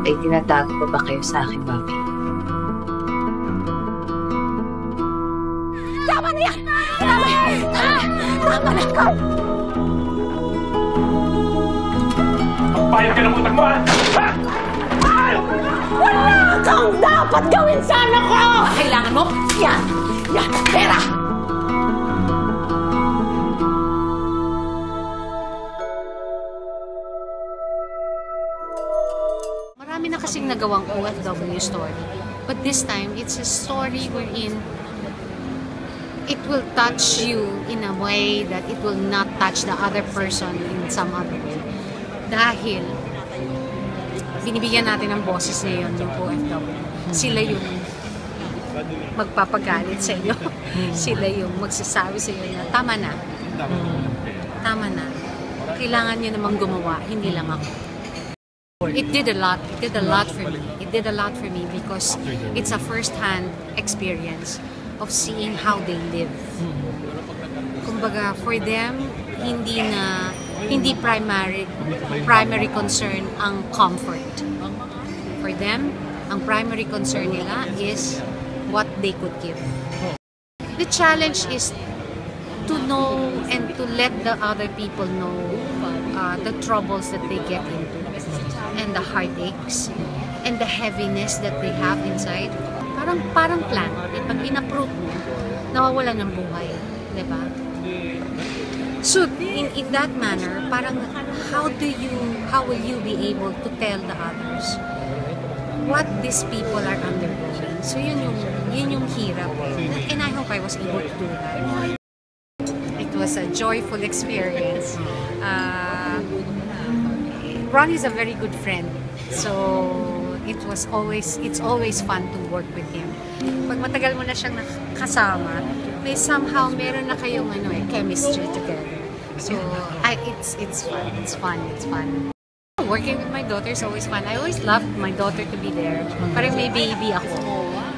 Ay, tinatago pa ba kayo sa akin, Bobby? Tama na yan! Tama na! Tama na, Carl! Magbayad ka ng utang mo, ha? Wala kang dapat gawin sa anak ko! Kailangan mo? Yan! Yan! Pera! Marami na kasing nagawang OFW story. But this time, it's a story wherein it will touch you in a way that it will not touch the other person in some other way. Dahil binibigyan natin ng boses ngayon yung OFW. Sila yung magpapagalit sa iyo. Sila yung magsasabi sa iyo na tama na. Tama na. Kailangan nyo namang gumawa, hindi lang ako. It did a lot. It did a lot for me. It did a lot for me because it's a first-hand experience of seeing how they live. Kumbaga, for them, hindi primary concern ang comfort. For them, ang primary concern nila is what they could give. The challenge is to know and to let the other people know the troubles that they get into and the heartaches and the heaviness that they have inside. Parang plant. Pag in-uproot mo, nawawala ng buhay. Diba? So, in that manner, parang how will you be able to tell the others what these people are undergoing? So, yun yung hirap. And I hope I was able to do that. It was a joyful experience. Ron is a very good friend. So, it's always fun to work with him. Pag matagal mo na siyang nakasama, somehow meron na kayong chemistry together. So it's fun. Working with my daughter is always fun. I always loved my daughter to be there. Parang may baby ako.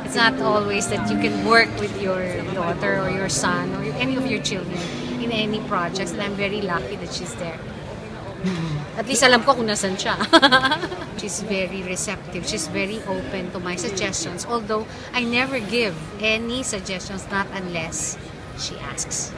It's not always that you can work with your daughter or your son or any of your children in any projects, and I'm very lucky that she's there. At least alam ko kung nasan siya. She's very receptive. She's very open to my suggestions. Although, I never give any suggestions, not unless she asks.